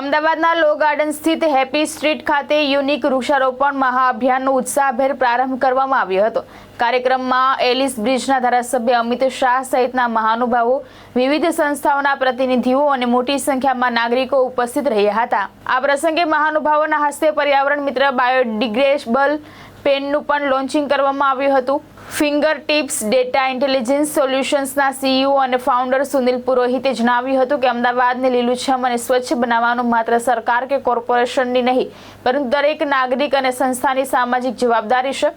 અમદાવાદના લો ગાર્ડન સ્થિત happy street ખાતે યુનિક વૃક્ષારોપણ મહાઅભિયાનનો ઉત્સાહભેર પ્રારંભ કરવામાં આવ્યો હતો। કાર્યક્રમમાં એલિસ બ્રિજના ધારાસભ્ય અમિત શાહ સહિતના મહાનુભાવો, વિવિધ સંસ્થાઓના પ્રતિનિધિઓ અને મોટી સંખ્યામાં નાગરિકો ઉપસ્થિત રહ્યા હતા। આ પ્રસંગે મહાનુભાવોના હસ્તે પર્યાવરણ મિત્ર બાયોડિગ્રેડેબલ પેનનું પણ લોન્ચિંગ કરવામાં આવ્યું હતું। ફિંગર ટિપ્સ ડેટા ઇન્ટેલિજન્સ સોલ્યુશન્સના સીઈઓ અને ફાઉન્ડર સુનિલ પુરોહિતે જણાવ્યું હતું કે અમદાવાદને લીલુંછમ અને સ્વચ્છ બનાવવાનું માત્ર સરકાર કે કોર્પોરેશનની નહીં, પરંતુ દરેક નાગરિક અને સંસ્થાની સામાજિક જવાબદારી છે।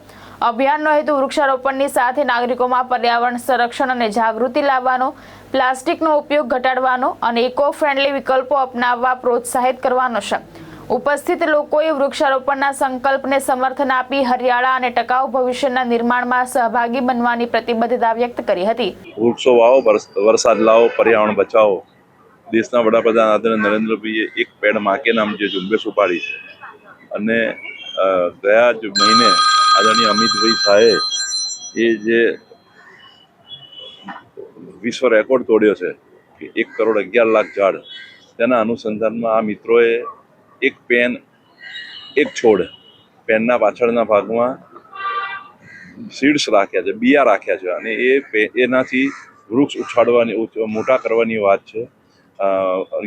અભિયાનનો હેતુ વૃક્ષારોપણની સાથે નાગરિકોમાં પર્યાવરણ સંરક્ષણ અને જાગૃતિ લાવવાનો, પ્લાસ્ટિકનો ઉપયોગ ઘટાડવાનો અને ઇકો ફ્રેન્ડલી વિકલ્પો અપનાવવા પ્રોત્સાહિત કરવાનો છે। ઉપસ્થિત લોકોએ વૃક્ષારોપણના સંકલ્પને સમર્થન આપી હરિયાળા અને ટકાઉ ભવિષ્યના નિર્માણમાં સહભાગી બનવાની પ્રતિબદ્ધતા વ્યક્ત કરી હતી। વૃક્ષો વાવો, વરસાદ લાવો, પર્યાવરણ બચાવો। દેશના વડાપ્રધાન આદરણીય નરેન્દ્રભાઈએ એક પેડ માં કે નામ જે ઝુંબેશ ઉપાડી છે અને ગયા જ મહિને આદરણીય અમિતભાઈ શાહે એ જે વિશ્વ રેકોર્ડ તોડ્યો છે કે 1 કરોડ 11 લાખ ઝાડ, તેના અનુસંધાનમાં આ મિત્રોએ એક પેન એક છોડ, પેનના પાછળના ભાગમાં સીડ્સ રાખ્યા છે, બિયા રાખ્યા છે અને એનાથી વૃક્ષ ઉછાળવાની, મોટા કરવાની વાત છે।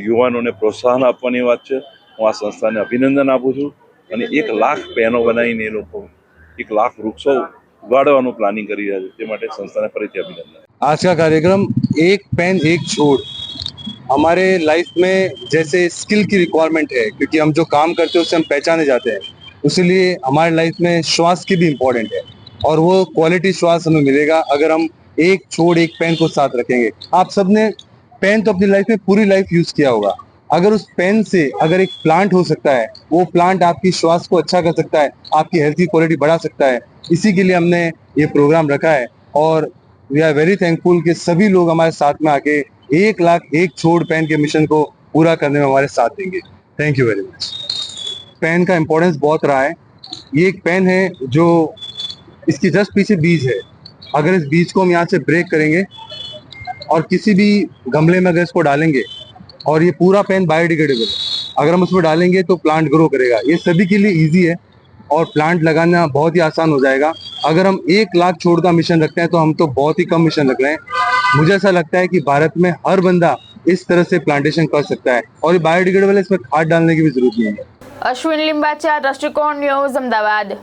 યુવાનોને પ્રોત્સાહન આપવાની વાત છે। હું આ સંસ્થાને અભિનંદન આપું છું અને 1 લાખ પેનો બનાવીને એ લોકો 1 લાખ વૃક્ષો ઉગાડવાનું પ્લાનિંગ કરી રહ્યા છે, તે માટે સંસ્થાને ફરીથી અભિનંદન। आज का कार्यक्रम एक पेन एक छोड़ हमारे लाइफ में जैसे स्किल की रिक्वायरमेंट है, क्योंकि हम जो काम करते हैं उससे हम पहचाने जाते हैं, इसीलिए हमारे लाइफ में श्वास की भी इम्पोर्टेंट है और वो क्वालिटी श्वास हमें मिलेगा अगर हम एक छोड़ एक पेन को साथ रखेंगे। आप सबने पेन तो अपनी लाइफ में पूरी लाइफ यूज किया होगा, अगर उस पेन से अगर एक प्लांट हो सकता है, वो प्लांट आपकी श्वास को अच्छा कर सकता है, आपकी हेल्थ की क्वालिटी बढ़ा सकता है। इसी के लिए हमने ये प्रोग्राम रखा है और वी आर वेरी थैंकफुल कि सभी लोग हमारे साथ में आके 1 लाख एक छोड़ पेन के मिशन को पूरा करने में हमारे साथ देंगे। Thank you very much. Pen का इम्पोर्टेंस बहुत रहा है। ये एक पेन है जो इसकी जस्ट पीछे बीज है, अगर इस बीज को हम यहाँ से ब्रेक करेंगे और किसी भी गमले में अगर इसको डालेंगे और ये पूरा पेन बायोडिग्रेडेबल है, अगर हम उसमें डालेंगे तो प्लांट ग्रो करेगा। ये सभी के लिए ईजी है और प्लांट लगाना बहुत ही आसान हो जाएगा। अगर हम 1 लाख छोड़ का मिशन रखते हैं तो हम तो बहुत ही कम मिशन रख रहे हैं। मुझे ऐसा लगता है कि भारत में हर बंदा इस तरह से प्लांटेशन कर सकता है और ये बायोडिग्रेडेबल है, इसमें खाद डालने की भी जरूरत नहीं है। अश्विन लिंबाचा, दृष्टिकोण न्यूज़, अमदावाद।